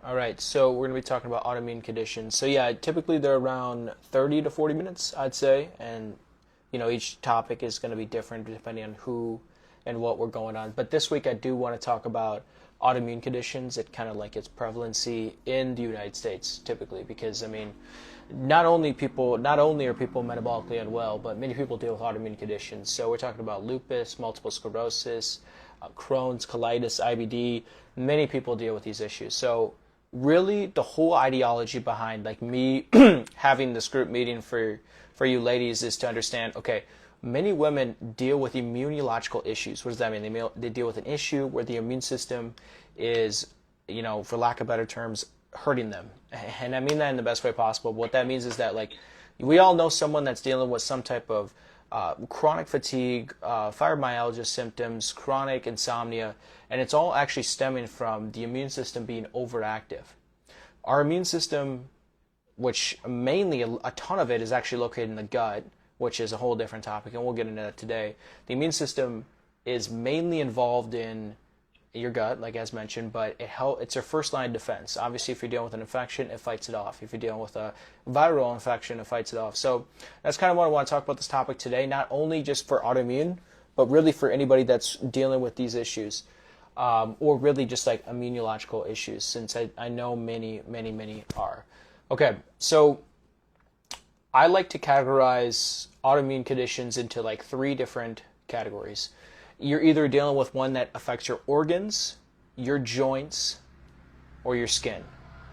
All right, so we're going to be talking about autoimmune conditions. So yeah, typically they're around 30 to 40 minutes, I'd say, and each topic is going to be different depending on who and what we're going on. But this week I do want to talk about autoimmune conditions, it kind of like its prevalency in the United States typically, because I mean, not only are people metabolically unwell, but many people deal with autoimmune conditions. So we're talking about lupus, multiple sclerosis, Crohn's, colitis, IBD. Many people deal with these issues. So really the whole ideology behind like me having this group meeting for you ladies is to understand, okay, many women deal with immunological issues. What does that mean? They deal with an issue where the immune system is, for lack of better terms, hurting them. And I mean that in the best way possible. What that means is that, like, we all know someone that's dealing with some type of chronic fatigue, fibromyalgia symptoms, chronic insomnia, and it's all actually stemming from the immune system being overactive. Our immune system, which mainly a ton of it is actually located in the gut, which is a whole different topic, and we'll get into that today. The immune system is mainly involved in your gut, like as mentioned, but it's your first line of defense. Obviously, if you're dealing with an infection, it fights it off. If you're dealing with a viral infection, it fights it off. So that's kind of what I want to talk about this topic today, not only just for autoimmune, but really for anybody that's dealing with these issues, or really just like immunological issues, since I know many are. Okay, so I like to categorize autoimmune conditions into like 3 different categories. You're either dealing with one that affects your organs, your joints, or your skin.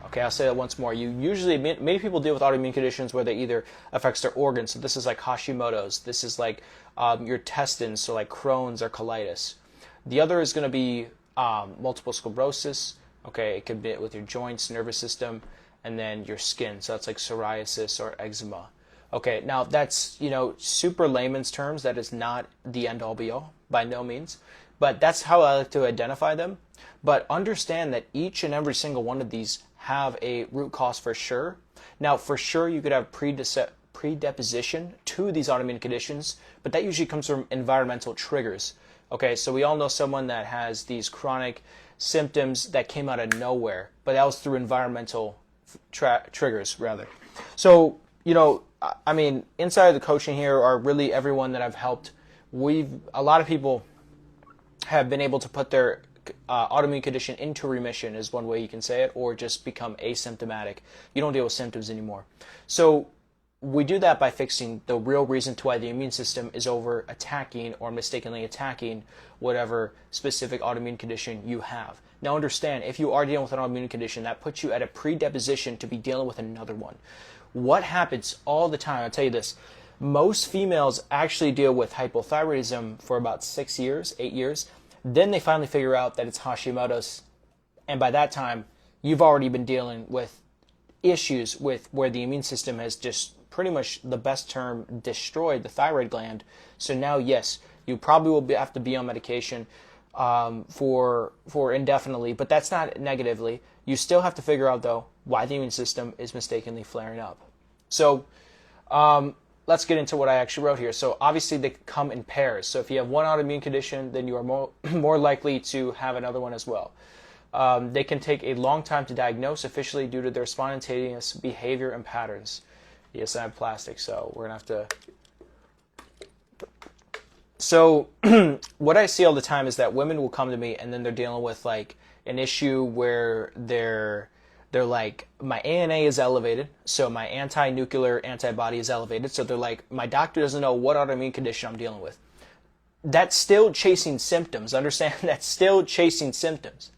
Okay, I'll say that once more. Many people deal with autoimmune conditions where they either affects their organs. So this is like Hashimoto's. This is like your intestines, so like Crohn's or colitis. The other is going to be multiple sclerosis. Okay, it could be with your joints, nervous system, and then your skin. So that's like psoriasis or eczema. Okay, now that's, super layman's terms. That is not the end all be all, by no means. But that's how I like to identify them. But understand that each and every single one of these have a root cause for sure. Now, for sure, you could have predisposition to these autoimmune conditions, but that usually comes from environmental triggers. Okay, so we all know someone that has these chronic symptoms that came out of nowhere, but that was through environmental triggers, rather. So, I mean, inside of the coaching here are really everyone that I've helped. A lot of people have been able to put their autoimmune condition into remission, is one way you can say it, or just become asymptomatic. You don't deal with symptoms anymore. So we do that by fixing the real reason to why the immune system is over attacking or mistakenly attacking whatever specific autoimmune condition you have. Now understand, if you are dealing with an autoimmune condition, that puts you at a predisposition to be dealing with another one. What happens all the time, I'll tell you this, most females actually deal with hypothyroidism for about 6 years, 8 years. Then they finally figure out that it's Hashimoto's. And by that time, you've already been dealing with issues with where the immune system has just pretty much, the best term, destroyed the thyroid gland. So now, yes, you probably will have to be on medication for indefinitely, but that's not negatively. You still have to figure out, though, why the immune system is mistakenly flaring up. So let's get into what I actually wrote here. So obviously they come in pairs. So if you have one autoimmune condition, then you are more likely to have another one as well. They can take a long time to diagnose officially due to their spontaneous behavior and patterns. Yes, I have plastic, so we're going to have to... So what I see all the time is that women will come to me and then they're dealing with like an issue where they're like, my ANA is elevated, so my anti-nuclear antibody is elevated. So they're like, my doctor doesn't know what autoimmune condition I'm dealing with. That's still chasing symptoms. Understand? That's still chasing symptoms.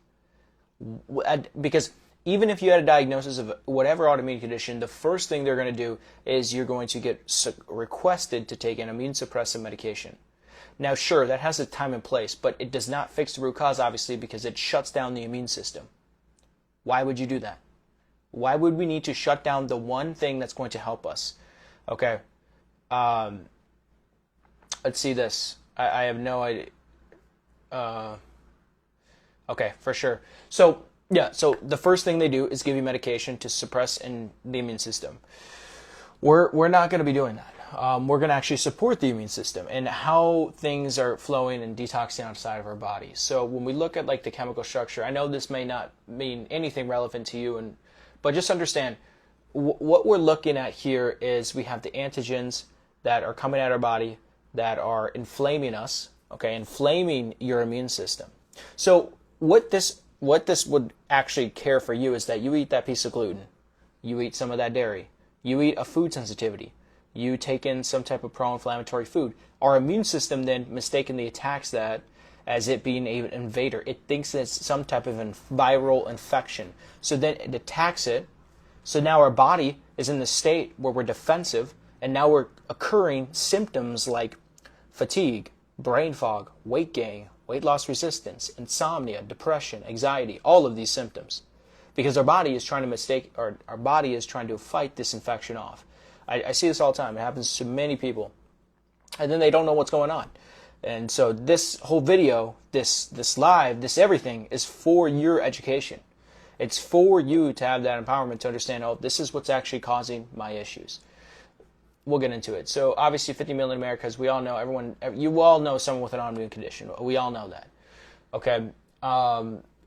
Because even if you had a diagnosis of whatever autoimmune condition, the first thing they're going to do is you're going to get requested to take an immune suppressive medication. Now, sure, that has a time and place, but it does not fix the root cause, obviously, because it shuts down the immune system. Why would you do that? Why would we need to shut down the one thing that's going to help us? Okay. Let's see this. I have no idea. Okay, for sure. So, yeah, so the first thing they do is give you medication to suppress the immune system. We're not going to be doing that. we're going to actually support the immune system and how things are flowing and detoxing outside of our body. So when we look at like the chemical structure, I know this may not mean anything relevant to you, but just understand what we're looking at here is we have the antigens that are coming out of our body that are inflaming us, okay, inflaming your immune system. So what this would actually care for you is that you eat that piece of gluten, you eat some of that dairy, you eat a food sensitivity, you take in some type of pro-inflammatory food. Our immune system then mistakenly attacks that as it being an invader. It thinks it's some type of viral infection. So then it attacks it. So now our body is in the state where we're defensive, and now we're occurring symptoms like fatigue, brain fog, weight gain, weight loss resistance, insomnia, depression, anxiety, all of these symptoms. Because our body is trying to fight this infection off. I see this all the time. It happens to many people. And then they don't know what's going on. And so this whole video, this live, this everything is for your education. It's for you to have that empowerment to understand, oh, this is what's actually causing my issues. We'll get into it. So obviously 50 million Americans, we all know, you all know someone with an autoimmune condition. We all know that. Okay.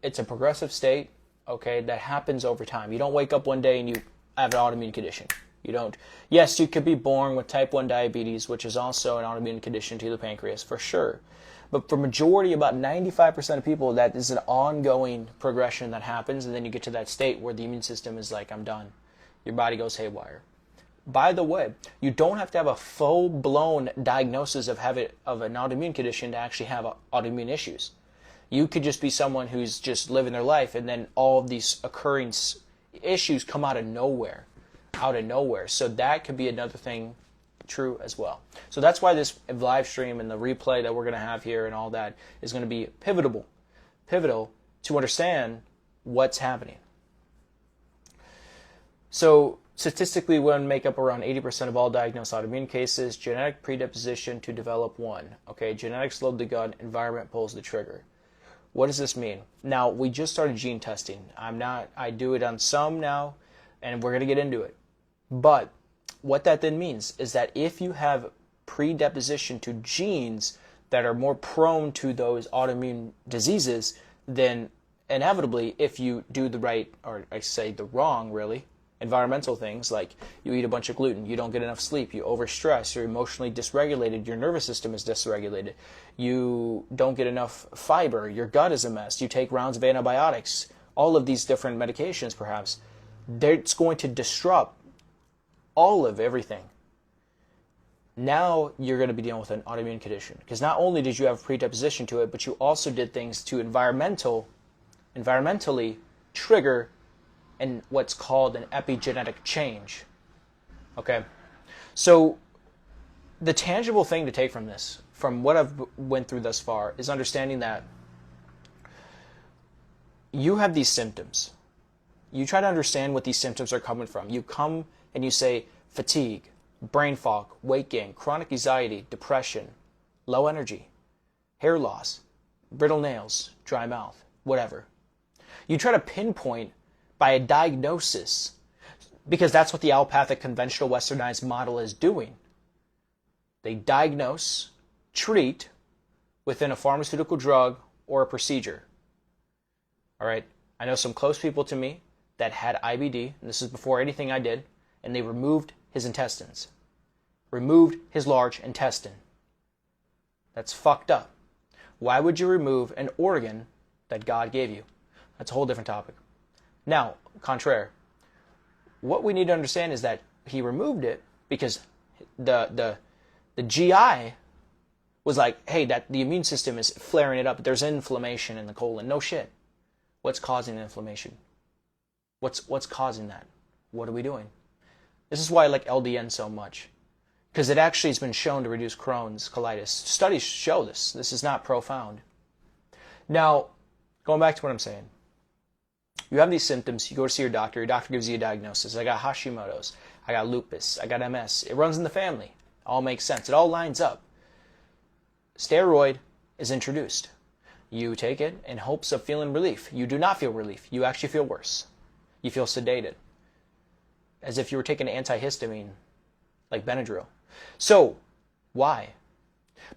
It's a progressive state, okay, that happens over time. You don't wake up one day and you have an autoimmune condition. You don't. Yes, you could be born with type 1 diabetes, which is also an autoimmune condition to the pancreas, for sure. But for majority, about 95% of people, that is an ongoing progression that happens, and then you get to that state where the immune system is like, I'm done. Your body goes haywire. By the way, you don't have to have a full-blown diagnosis of an autoimmune condition to actually have autoimmune issues. You could just be someone who's just living their life, and then all of these occurring issues come out of nowhere. So that could be another thing true as well. So that's why this live stream and the replay that we're going to have here and all that is going to be pivotal to understand what's happening. So statistically, women make up around 80% of all diagnosed autoimmune cases. Genetic predisposition to develop one. Okay, genetics load the gun, environment pulls the trigger. What does this mean? Now, we just started gene testing. I do it on some now, and we're going to get into it. But what that then means is that if you have predisposition to genes that are more prone to those autoimmune diseases, then inevitably, if you do the right, or I say the wrong, really, environmental things, like you eat a bunch of gluten, you don't get enough sleep, you overstress, you're emotionally dysregulated, your nervous system is dysregulated, you don't get enough fiber, your gut is a mess, you take rounds of antibiotics, all of these different medications perhaps, it's going to disrupt all of everything. Now you're going to be dealing with an autoimmune condition, because not only did you have predisposition to it, but you also did things to environmentally trigger and what's called an epigenetic change. Okay, so the tangible thing to take from this, from what I've went through thus far, is understanding that you have these symptoms. You try to understand what these symptoms are coming from. You come and you say fatigue, brain fog, weight gain, chronic anxiety, depression, low energy, hair loss, brittle nails, dry mouth, whatever. You try to pinpoint by a diagnosis, because that's what the allopathic conventional westernized model is doing. They diagnose, treat within a pharmaceutical drug or a procedure. All right, I know some close people to me that had IBD, and this is before anything I did, and they removed his intestines, removed his large intestine. That's fucked up. Why would you remove an organ that God gave you? That's a whole different topic. Now, contraire, what we need to understand is that he removed it because the GI was like, hey, that the immune system is flaring it up. There's inflammation in the colon. No shit. What's causing the inflammation? What's causing that? What are we doing? This is why I like LDN so much, because it actually has been shown to reduce Crohn's, colitis. Studies show this. This is not profound. Now, going back to what I'm saying. You have these symptoms, you go to see your doctor gives you a diagnosis. I got Hashimoto's, I got lupus, I got MS. It runs in the family. It all makes sense. It all lines up. Steroid is introduced. You take it in hopes of feeling relief. You do not feel relief. You actually feel worse. You feel sedated. As if you were taking an antihistamine, like Benadryl. So, why?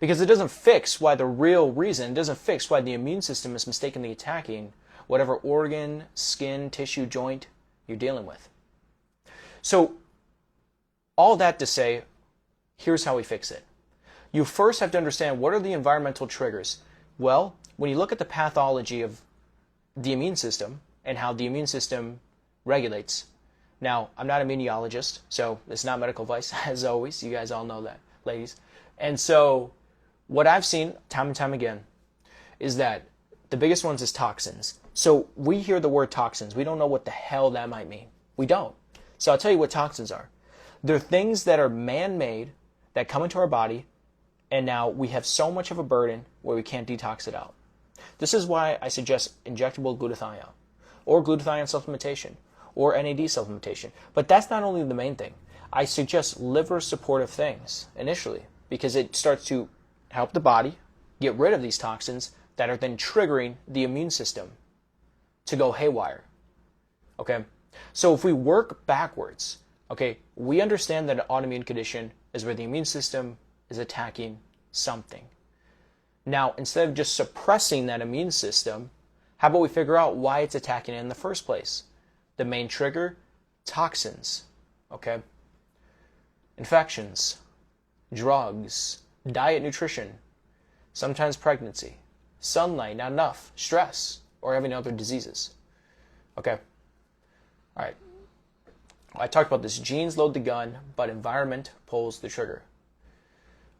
Because it doesn't fix why the real reason, it doesn't fix why the immune system is mistakenly attacking whatever organ, skin, tissue, joint you're dealing with. So, all that to say, here's how we fix it. You first have to understand what are the environmental triggers. Well, when you look at the pathology of the immune system and how the immune system regulates. Now, I'm not a immunologist, so it's not medical advice, as always. You guys all know that, ladies. And so, what I've seen time and time again is that the biggest ones is toxins. So we hear the word toxins. We don't know what the hell that might mean. We don't. So I'll tell you what toxins are. They're things that are man-made that come into our body, and now we have so much of a burden where we can't detox it out. This is why I suggest injectable glutathione, or glutathione supplementation, or NAD supplementation. But that's not only the main thing. I suggest liver supportive things initially, because it starts to help the body get rid of these toxins that are then triggering the immune system to go haywire. Okay? So if we work backwards, okay, we understand that an autoimmune condition is where the immune system is attacking something. Now, instead of just suppressing that immune system, how about we figure out why it's attacking it in the first place? The main trigger, toxins, okay? Infections, drugs, diet, nutrition, sometimes pregnancy, sunlight, not enough, stress, or having other diseases. Okay? All right. I talked about this. Genes load the gun, but environment pulls the trigger.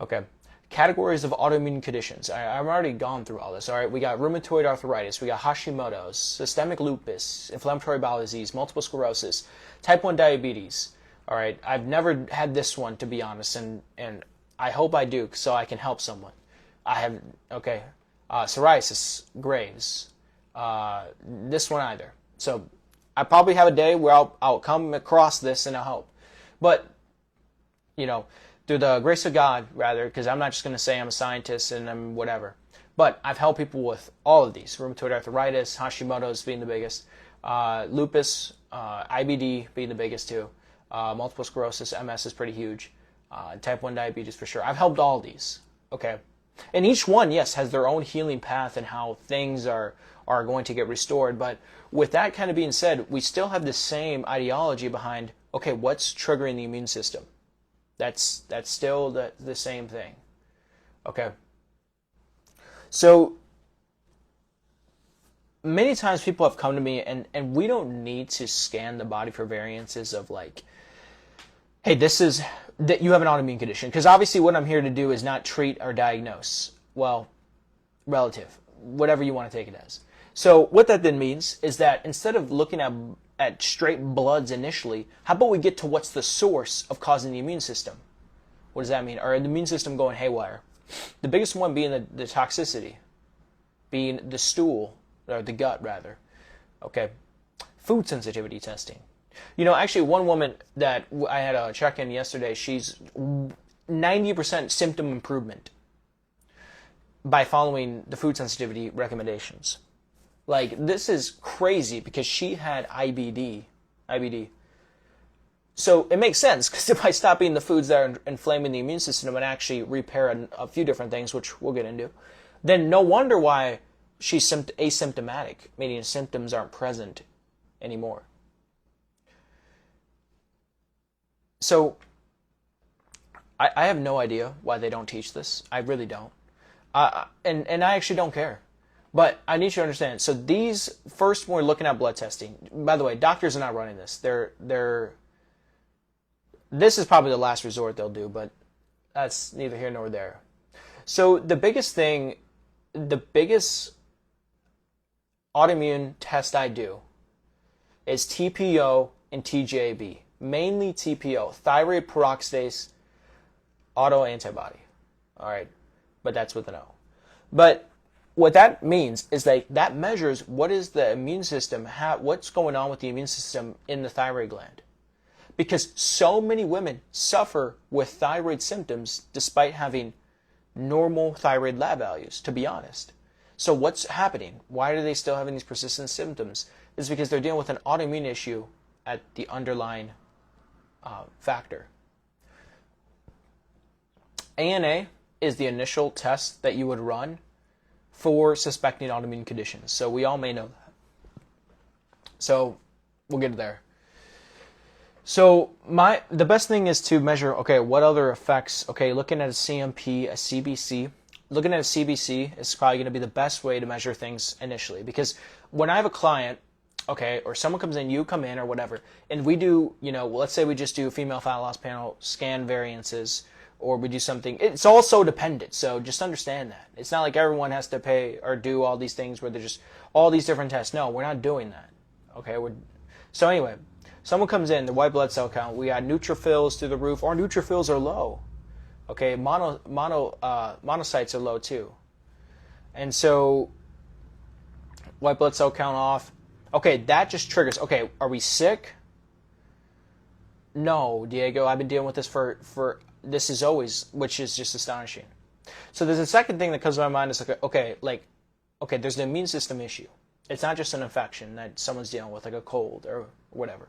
Okay. Categories of autoimmune conditions. I've already gone through all this. All right. We got rheumatoid arthritis. We got Hashimoto's, systemic lupus, inflammatory bowel disease, multiple sclerosis, type 1 diabetes. All right. I've never had this one, to be honest, and I hope I do so I can help someone. I have, okay, psoriasis, Graves. This one either. So I probably have a day where I'll come across this and I'll help. But, you know, through the grace of God, rather, because I'm not just going to say I'm a scientist and I'm whatever. But I've helped people with all of these. Rheumatoid arthritis, Hashimoto's being the biggest, lupus, IBD being the biggest too. Multiple sclerosis, MS is pretty huge. Type 1 diabetes for sure. I've helped all these, okay? And each one, yes, has their own healing path and how things are going to get restored. But with that kind of being said, we still have the same ideology behind, okay, what's triggering the immune system? That's still the same thing. Okay. So many times people have come to me and we don't need to scan the body for variances of like, hey, this is that you have an autoimmune condition. Because obviously what I'm here to do is not treat or diagnose. Well, relative, whatever you want to take it as. So what that then means is that instead of looking at straight bloods initially, how about we get to what's the source of causing the immune system? What does that mean? Or the immune system going haywire? The biggest one being the toxicity, being the stool, or the gut rather. Okay. Food sensitivity testing. You know, actually one woman that I had a check-in yesterday, she's 90% symptom improvement by following the food sensitivity recommendations. Like, this is crazy because she had IBD. So it makes sense, because if I stop eating the foods that are inflaming the immune system and actually repair a few different things, which we'll get into, then no wonder why she's asymptomatic, meaning symptoms aren't present anymore. So I have no idea why they don't teach this. I really don't. And I actually don't care. But I need you to understand. So these, first when we're looking at blood testing, by the way, doctors are not running this. This is probably the last resort they'll do, but that's neither here nor there. So the biggest autoimmune test I do is TPO and TJB. Mainly TPO, thyroid peroxidase autoantibody. All right, but that's with an O. But what that means is that measures what is the immune system, what's going on with the immune system in the thyroid gland. Because so many women suffer with thyroid symptoms despite having normal thyroid lab values, to be honest. So what's happening? Why are they still having these persistent symptoms? It's because they're dealing with an autoimmune issue at the underlying factor. ANA is the initial test that you would run for suspecting autoimmune conditions. So we all may know that. So we'll get there. So the best thing is to measure, okay, what other effects, okay, looking at a CMP, a CBC. Looking at a CBC is probably going to be the best way to measure things initially, because when I have a client, okay, or someone comes in, you come in or whatever, and we do, let's say we just do female fat loss panel, scan variances, or we do something. It's all so dependent, so just understand that. It's not like everyone has to pay or do all these things where they're just all these different tests. No, we're not doing that. Okay, so anyway, someone comes in, the white blood cell count, we got neutrophils through the roof, or neutrophils are low. Okay, monocytes are low too. And so white blood cell count off. Okay, that just triggers. Okay, are we sick? No, Diego, I've been dealing with this for this is always, which is just astonishing. So there's a second thing that comes to my mind is okay, there's the immune system issue. It's not just an infection that someone's dealing with, like a cold or whatever.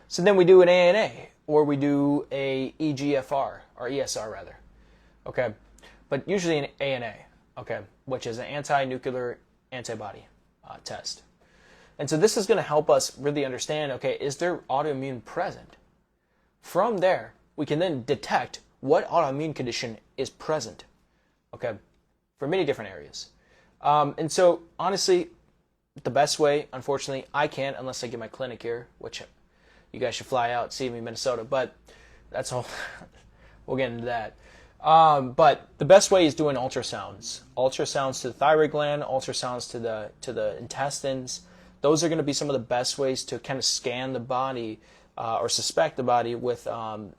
So then we do an ANA, or we do a EGFR, or ESR rather. Okay, but usually an ANA, okay, which is an anti-nuclear antibody test. And so this is going to help us really understand, okay, is there autoimmune present? From there, we can then detect what autoimmune condition is present, okay, for many different areas. And so, honestly, the best way, unfortunately, I can't unless I get my clinic here, which you guys should fly out, see me in Minnesota, but that's all. We'll get into that. But the best way is doing ultrasounds. Ultrasounds to the thyroid gland, ultrasounds to the intestines. Those are going to be some of the best ways to kind of scan the body or suspect the body with, an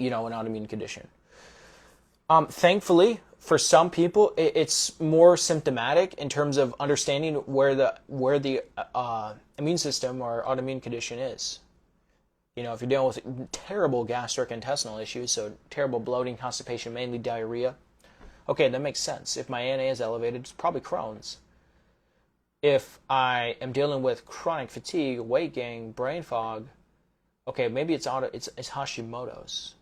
autoimmune condition. Thankfully, for some people, it's more symptomatic in terms of understanding where the immune system or autoimmune condition is. If you're dealing with terrible gastrointestinal issues, so terrible bloating, constipation, mainly diarrhea, okay, that makes sense. If my ANA is elevated, it's probably Crohn's. If I am dealing with chronic fatigue, weight gain, brain fog, okay, maybe it's Hashimoto's.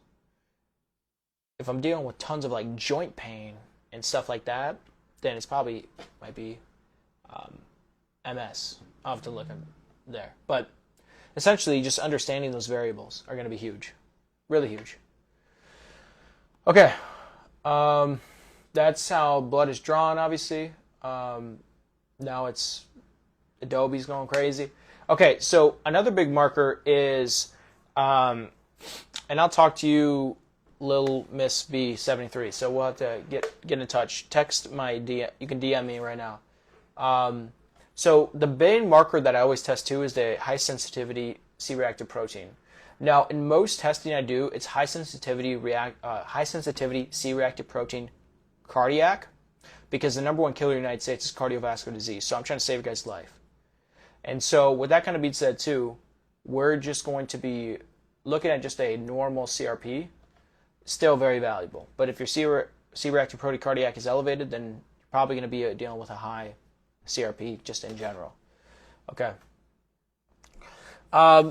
If I'm dealing with tons of like joint pain and stuff like that, then it's probably might be MS. I'll have to look in there. But essentially, just understanding those variables are going to be huge, really huge. Okay, that's how blood is drawn. Obviously, now it's Adobe's going crazy. Okay, so another big marker is, and I'll talk to you, Lil Miss B73. So we'll have to get in touch. Text my DM. You can DM me right now. So the main marker that I always test too is the high sensitivity C-reactive protein. Now, in most testing I do, it's high sensitivity C-reactive protein cardiac, because the number one killer in the United States is cardiovascular disease. So I'm trying to save a guy's life. And so with that kind of being said too, we're just going to be looking at just a normal CRP, still very valuable. But if your C-reactive protein cardiac is elevated, then you're probably going to be dealing with a high CRP just in general. Okay.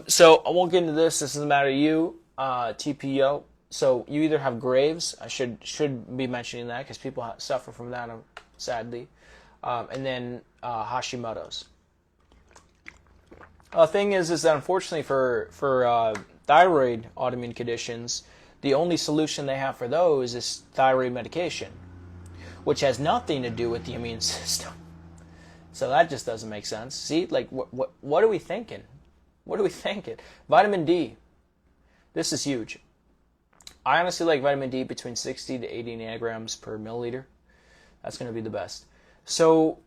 So I won't get into this. This doesn't matter to you. TPO. So you either have Graves. I should be mentioning that because people suffer from that, sadly. And then Hashimoto's. The thing is that unfortunately for thyroid autoimmune conditions, the only solution they have for those is thyroid medication, which has nothing to do with the immune system. So that just doesn't make sense. See, like, what are we thinking? What are we thinking? Vitamin D. This is huge. I honestly like vitamin D between 60 to 80 nanograms per milliliter. That's going to be the best. So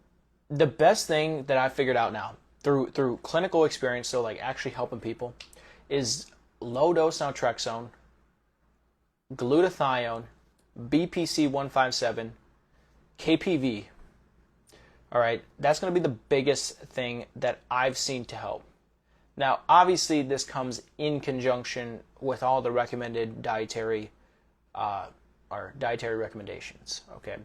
the best thing that I figured out now through clinical experience, so like actually helping people, is low-dose naltrexone, glutathione, BPC 157, KPV. All right, that's going to be the biggest thing that I've seen to help. Now, obviously, this comes in conjunction with all the recommended dietary recommendations. Okay,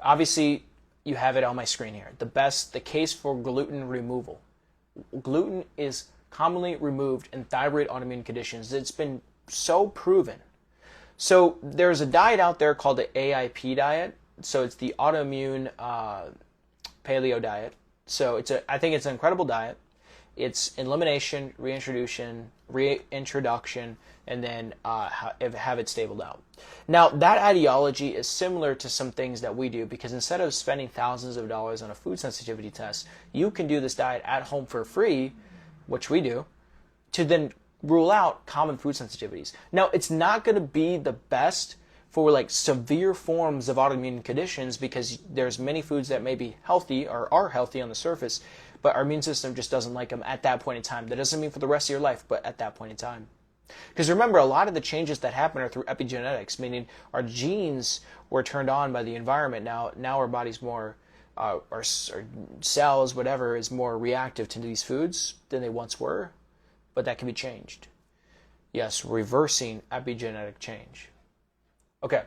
obviously, you have it on my screen here. The case for gluten removal. Gluten is commonly removed in thyroid autoimmune conditions. It's been so proven. So there's a diet out there called the AIP diet. So it's the autoimmune paleo diet. So I think it's an incredible diet. It's elimination, reintroduction, and then have it stabled out. Now, that ideology is similar to some things that we do, because instead of spending thousands of dollars on a food sensitivity test, you can do this diet at home for free, which we do, to then rule out common food sensitivities. Now, it's not going to be the best for like severe forms of autoimmune conditions, because there's many foods that may be healthy or are healthy on the surface, but our immune system just doesn't like them at that point in time. That doesn't mean for the rest of your life, but at that point in time. Because remember, a lot of the changes that happen are through epigenetics, meaning our genes were turned on by the environment. Now our body's more, our cells, whatever, is more reactive to these foods than they once were, but that can be changed. Yes, reversing epigenetic change. Okay.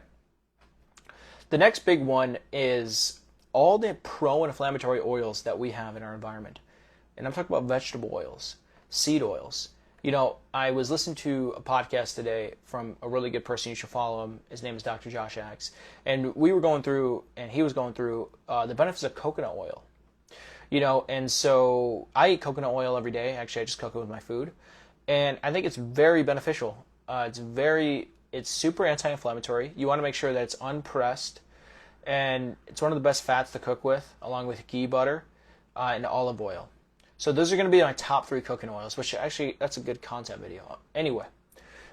The next big one is all the pro-inflammatory oils that we have in our environment. And I'm talking about vegetable oils, seed oils. You know, I was listening to a podcast today from a really good person. You should follow him. His name is Dr. Josh Axe. And we were going through, and he was going through the benefits of coconut oil. You know, and so I eat coconut oil every day. Actually, I just cook it with my food. And I think it's very beneficial. It's super anti-inflammatory. You want to make sure that it's unpressed. And it's one of the best fats to cook with, along with ghee butter and olive oil. So those are going to be my top 3 cooking oils, which actually, that's a good content video. Anyway,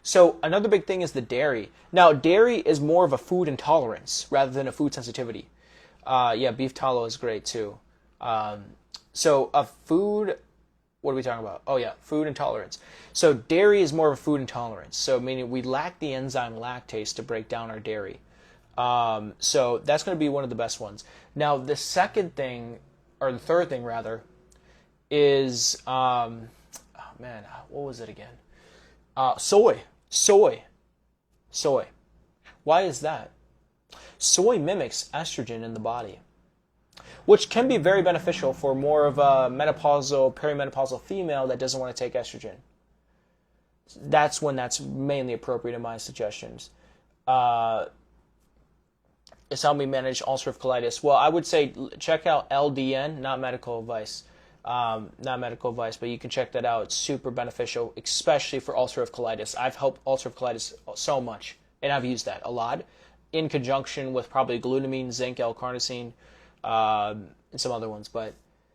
so another big thing is the dairy. Now, dairy is more of a food intolerance rather than a food sensitivity. Yeah, beef tallow is great too. So a food, what are we talking about? Oh yeah, food intolerance. So dairy is more of a food intolerance. So meaning we lack the enzyme lactase to break down our dairy. So that's going to be one of the best ones. Now, the second thing, or the third thing rather, is, oh man, what was it again? Soy. Why is that? Soy mimics estrogen in the body, which can be very beneficial for more of a menopausal, perimenopausal female that doesn't want to take estrogen. That's when that's mainly appropriate in my suggestions. It's helped me manage ulcerative colitis. Well, I would say check out LDN, not medical advice. But you can check that out. It's super beneficial, especially for ulcerative colitis. I've helped ulcerative colitis so much, and I've used that a lot in conjunction with probably glutamine, zinc, L-carnosine, and some other ones. But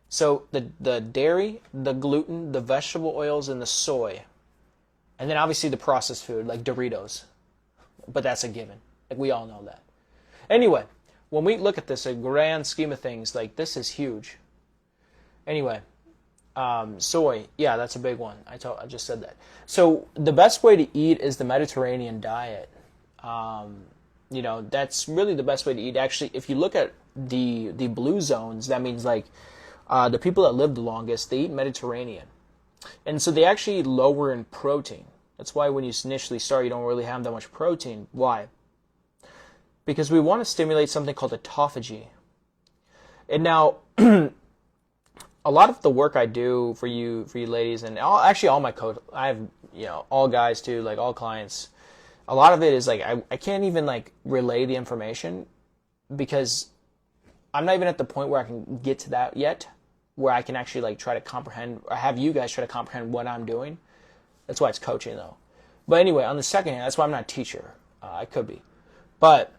so the dairy, the gluten, the vegetable oils, and the soy, and then obviously the processed food like Doritos. But that's a given. Like, we all know that. Anyway, when we look at this, a grand scheme of things, like, this is huge. Anyway, soy, yeah, that's a big one. I just said that. So the best way to eat is the Mediterranean diet. You know, that's really the best way to eat. Actually, if you look at the blue zones, that means like the people that live the longest, they eat Mediterranean. And so they actually eat lower in protein. That's why when you initially start, you don't really have that much protein. Why? Because we want to stimulate something called autophagy. And now, a lot of the work I do for you ladies, and all my code, I have, you know, all guys too, like all clients. A lot of it is like I can't even like relay the information because I'm not even at the point where I can get to that yet, where I can actually like try to comprehend, or have you guys try to comprehend what I'm doing. That's why it's coaching though. But anyway, on the second hand, that's why I'm not a teacher. I could be, but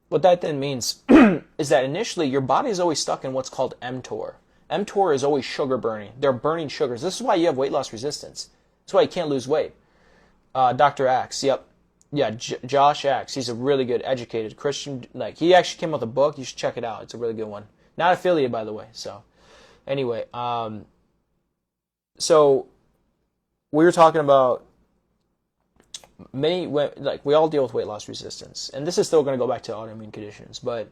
what that then means is that initially your body is always stuck in what's called mTOR. mTOR is always sugar burning. They're burning sugars. This is why you have weight loss resistance. That's why you can't lose weight. Dr. Axe, yep. Yeah, Josh Axe. He's a really good, educated Christian. Like, he actually came out with a book. You should check it out. It's a really good one. Not affiliated, by the way. So, anyway, so we were talking about we all deal with weight loss resistance, and this is still going to go back to autoimmune conditions, but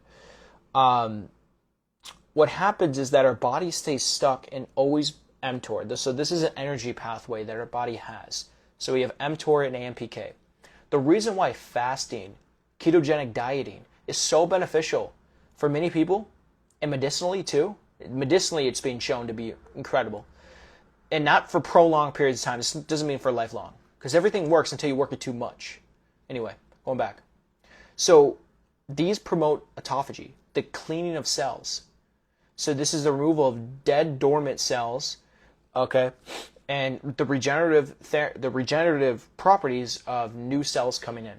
what happens is that our body stays stuck in always mTOR. So this is an energy pathway that our body has. So we have mTOR and AMPK. The reason why fasting, ketogenic dieting, is so beneficial for many people, and medicinally too. Medicinally, it's being shown to be incredible, and not for prolonged periods of time. This doesn't mean for lifelong, because everything works until you work it too much. Anyway, going back. So these promote autophagy, the cleaning of cells. So this is the removal of dead, dormant cells, okay, and the regenerative properties of new cells coming in.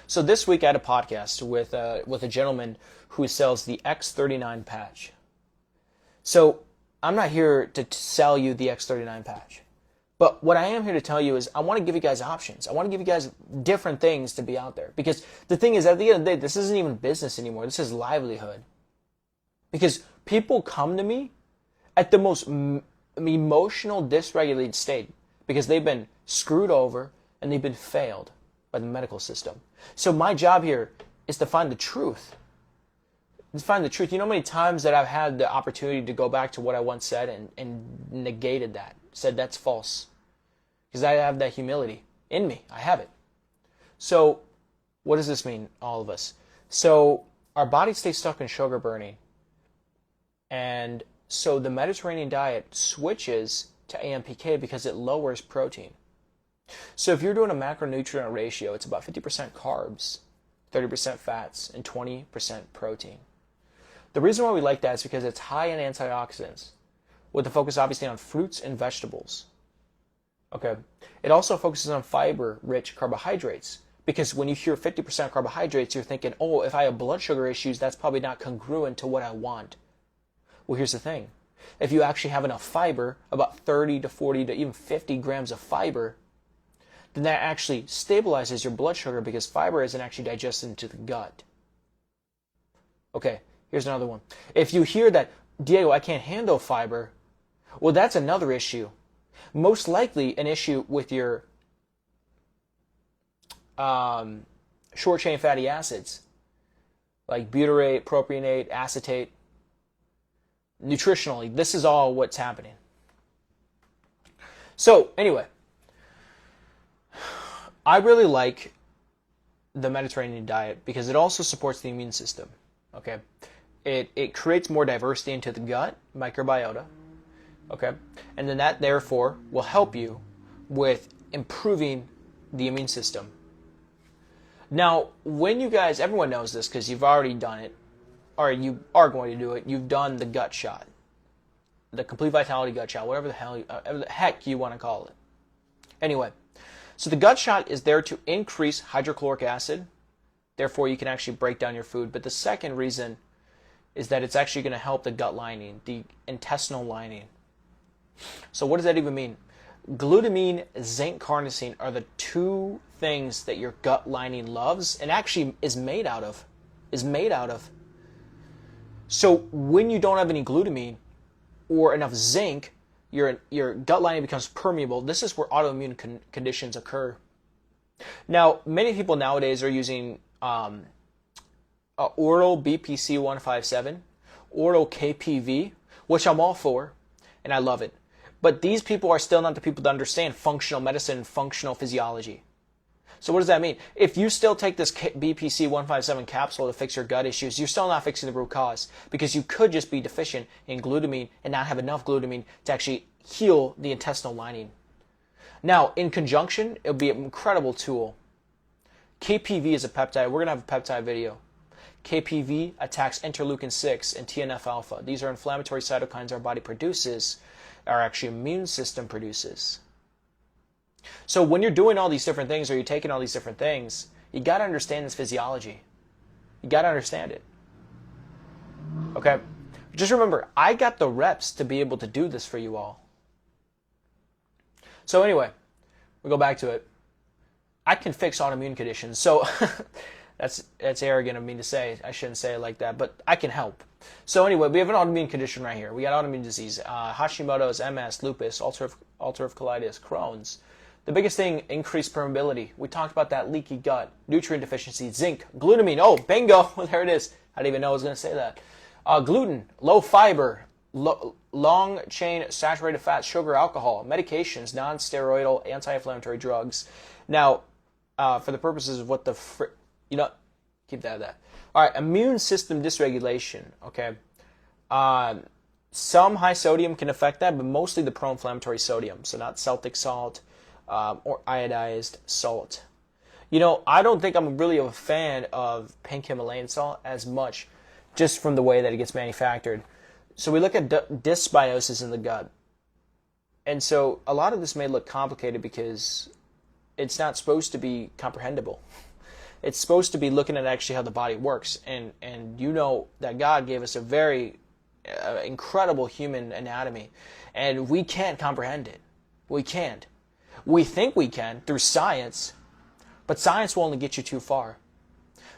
So this week I had a podcast with a gentleman who sells the X39 patch. So I'm not here to sell you the X39 patch. But what I am here to tell you is I want to give you guys options. I want to give you guys different things to be out there. Because the thing is, at the end of the day, this isn't even business anymore. This is livelihood. Because people come to me at the most emotional, dysregulated state because they've been screwed over and they've been failed by the medical system. So my job here is to find the truth. To find the truth. You know how many times that I've had the opportunity to go back to what I once said and negated that. Said that's false. Because I have that humility in me. I have it. So what does this mean, all of us? So our bodies stay stuck in sugar burning. And so the Mediterranean diet switches to AMPK because it lowers protein. So if you're doing a macronutrient ratio, it's about 50% carbs, 30% fats, and 20% protein. The reason why we like that is because it's high in antioxidants, with the focus obviously on fruits and vegetables. Okay. It also focuses on fiber-rich carbohydrates, because when you hear 50% carbohydrates, you're thinking, oh, if I have blood sugar issues, that's probably not congruent to what I want. Well, here's the thing. If you actually have enough fiber, about 30 to 40 to even 50 grams of fiber, then that actually stabilizes your blood sugar because fiber isn't actually digested into the gut. Okay, here's another one. If you hear that, Diego, I can't handle fiber, well, that's another issue. Most likely an issue with your short-chain fatty acids, like butyrate, propionate, acetate. Nutritionally, this is all what's happening. So, anyway, I really like the Mediterranean diet because it also supports the immune system. Okay, it creates more diversity into the gut microbiota. Okay, and then that therefore will help you with improving the immune system. Now, when you guys, everyone knows this because you've already done it, or you are going to do it. You've done the gut shot, the complete vitality gut shot, whatever the heck you want to call it. Anyway. So the gut shot is there to increase hydrochloric acid. Therefore, you can actually break down your food. But the second reason is that it's actually going to help the gut lining, the intestinal lining. So what does that even mean? Glutamine, zinc, carnosine are the two things that your gut lining loves and actually is made out of. So when you don't have any glutamine or enough zinc, your gut lining becomes permeable. This is where autoimmune conditions occur. Now, many people nowadays are using oral BPC 157, oral KPV, which I'm all for, and I love it. But these people are still not the people that understand functional medicine and functional physiology. So what does that mean? If you still take this BPC 157 capsule to fix your gut issues, you're still not fixing the root cause because you could just be deficient in glutamine and not have enough glutamine to actually heal the intestinal lining. Now, in conjunction, it would be an incredible tool. KPV is a peptide. We're going to have a peptide video. KPV attacks interleukin-6 and TNF-alpha. These are inflammatory cytokines our body produces, our actually immune system produces. So when you're doing all these different things or you're taking all these different things, you got to understand this physiology. You got to understand it. Okay? Just remember, I got the reps to be able to do this for you all. So anyway, we go back to it. I can fix autoimmune conditions. So that's arrogant of me to say. I shouldn't say it like that, but I can help. So anyway, we have an autoimmune condition right here. We got autoimmune disease, Hashimoto's, MS, lupus, ulcerative colitis, Crohn's. The biggest thing, increased permeability. We talked about that leaky gut, nutrient deficiency, zinc, glutamine. Oh, bingo, there it is. I didn't even know I was going to say that. Gluten, low fiber, long chain saturated fat, sugar, alcohol, medications, non-steroidal, anti-inflammatory drugs. Now, for the purposes of what keep that at that. All right, immune system dysregulation. Okay, some high sodium can affect that, but mostly the pro-inflammatory sodium. So not Celtic salt or iodized salt. I don't think I'm really a fan of pink Himalayan salt as much, just from the way that it gets manufactured. So we look at dysbiosis in the gut. And so a lot of this may look complicated because it's not supposed to be comprehensible. It's supposed to be looking at actually how the body works. And that God gave us a very incredible human anatomy. And we can't comprehend it. We can't. We think we can through science, but science will only get you too far.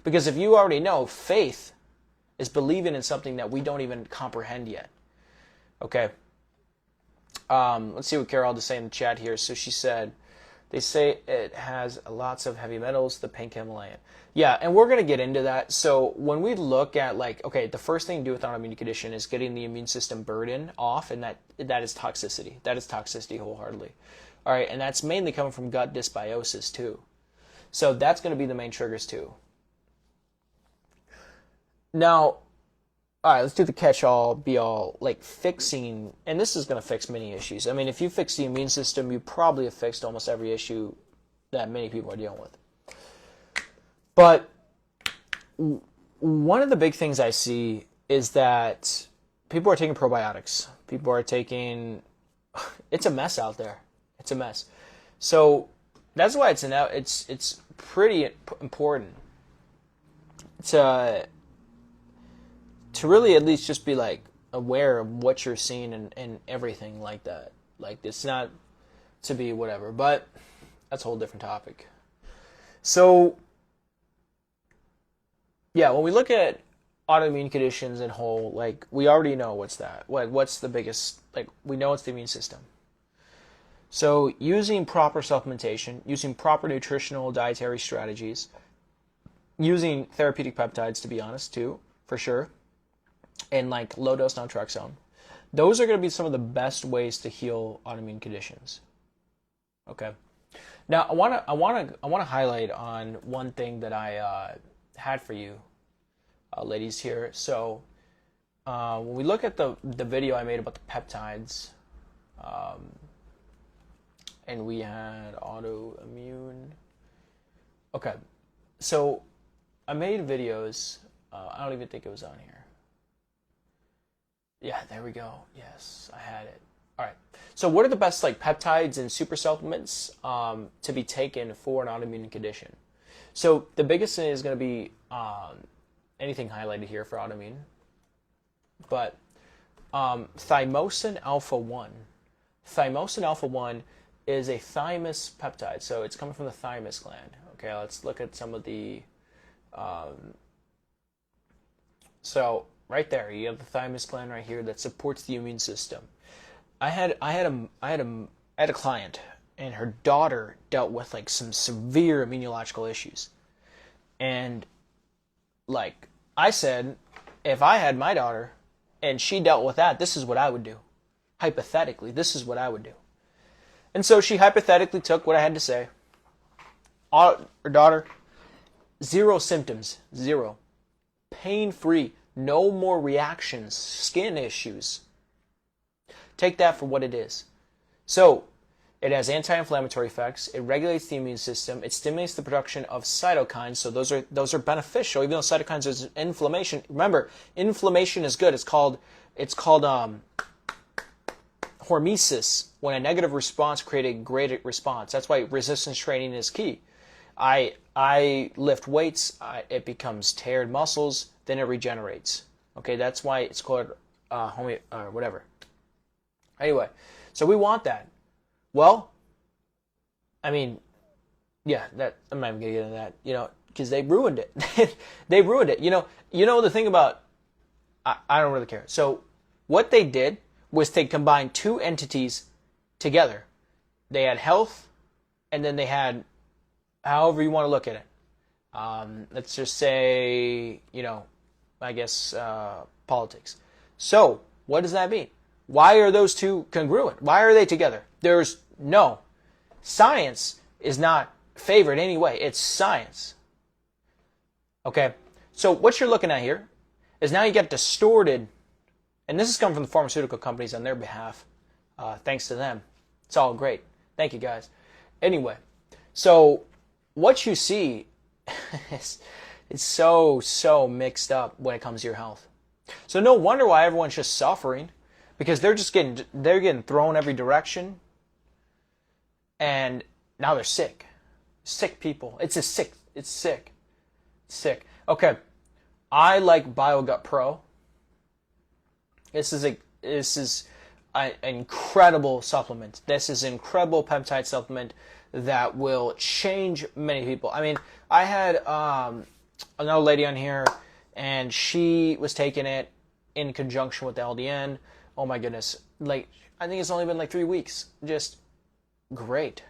Because if you already know, faith is believing in something that we don't even comprehend yet. Okay. Let's see what Carol had to say in the chat here. So she said, they say it has lots of heavy metals, the pink Himalayan. Yeah, and we're going to get into that. So when we look at the first thing to do with autoimmune condition is getting the immune system burden off, and that is toxicity. That is toxicity wholeheartedly. All right, and that's mainly coming from gut dysbiosis too. So that's going to be the main triggers too. Now, all right, let's do the catch-all, be-all, fixing, and this is going to fix many issues. I mean, if you fix the immune system, you probably have fixed almost every issue that many people are dealing with. But one of the big things I see is that people are taking probiotics. People are taking, it's a mess out there. It's a mess. So that's why it's pretty important to really at least just be aware of what you're seeing and everything like that. It's not to be whatever, but that's a whole different topic. So yeah, when we look at autoimmune conditions in whole, we already know what's the biggest, we know it's the immune system. So using proper supplementation, using proper nutritional dietary strategies, using therapeutic peptides, to be honest too, for sure, and low dose naltrexone, those are going to be some of the best ways to heal autoimmune conditions. Okay. Now I want to highlight on one thing that I had for you, ladies here. So when we look at the video I made about the peptides, and we had autoimmune. Okay, so I made videos. I don't even think it was on here. Yeah, there we go. Yes, I had it. All right. So what are the best peptides and super supplements to be taken for an autoimmune condition? So the biggest thing is going to be anything highlighted here for autoimmune, but thymosin alpha 1. Thymosin alpha 1 is a thymus peptide, so it's coming from the thymus gland. Okay, let's look at some of the. So right there, you have the thymus gland right here that supports the immune system. I had a client, and her daughter dealt with some severe immunological issues, and I said, if I had my daughter and she dealt with that, this is what I would do. Hypothetically, this is what I would do. And so she hypothetically took what I had to say. Her daughter, 0 symptoms, 0. Pain-free, no more reactions, skin issues. Take that for what it is. So, it has anti-inflammatory effects. It regulates the immune system. It stimulates the production of cytokines. So those are beneficial, even though cytokines is inflammation. Remember, inflammation is good. It's called hormesis. When a negative response creates a great response. That's why resistance training is key. I lift weights. It becomes teared muscles. Then it regenerates. Okay, that's why it's called whatever. Anyway, so we want that. Well, I mean, yeah, I'm not even gonna get into that, because they ruined it. They ruined it. The thing about, I don't really care. So what they did was they combined 2 entities together. They had health, and then they had, however you want to look at it. Let's just say, I guess, politics. So what does that mean? Why are those 2 congruent? Why are they together? There's no. Science is not favored anyway. It's science. Okay? So what you're looking at here is now you get distorted, and this is coming from the pharmaceutical companies on their behalf. Thanks to them. It's all great. Thank you, guys. Anyway, so what you see is it's so mixed up when it comes to your health. So no wonder why everyone's just suffering, because they're getting thrown every direction, and now they're sick. Sick people. It's sick. Okay. I like BioGut Pro. This is an incredible supplement. This is an incredible peptide supplement that will change many people. I mean, I had another lady on here, and she was taking it in conjunction with the LDN. Oh my goodness! Like, I think it's only been like 3 weeks. Just great.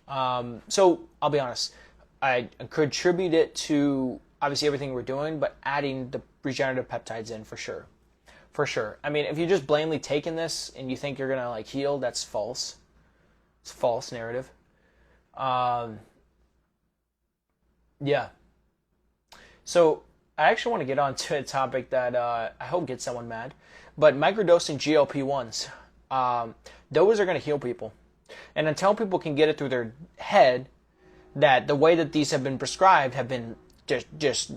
So I'll be honest. I contribute it to obviously everything we're doing, but adding the regenerative peptides in for sure. For sure. I mean, if you're just blindly taking this and you think you're gonna like heal, that's false. It's a false narrative. Yeah. So I actually want to get on to a topic that I hope gets someone mad, but microdosing GLP-1s. Those are gonna heal people, and until people can get it through their head that the way that these have been prescribed have been just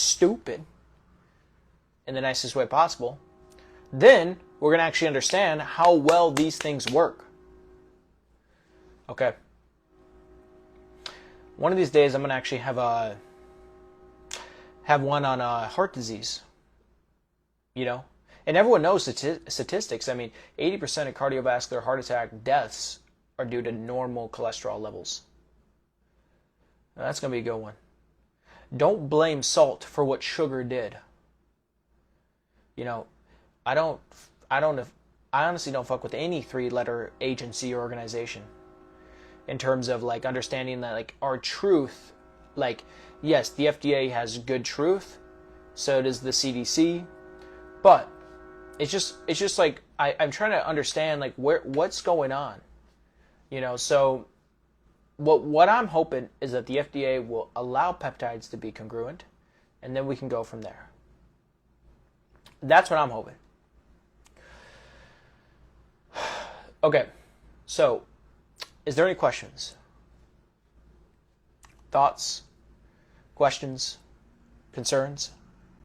stupid in the nicest way possible, then we're going to actually understand how well these things work. Okay. One of these days I'm going to actually have one on heart disease. You know? And everyone knows statistics. I mean, 80% of cardiovascular heart attack deaths are due to normal cholesterol levels. Now, that's going to be a good one. Don't blame salt for what sugar did. You know, I honestly don't fuck with any 3-letter agency or organization in terms of like understanding that like our truth, like, yes, the FDA has good truth, so does the CDC, but it's just like I'm trying to understand like what's going on. You know, so what I'm hoping is that the FDA will allow peptides to be congruent, and then we can go from there. That's what I'm hoping. Okay, so is there any questions? Thoughts? Questions? Concerns?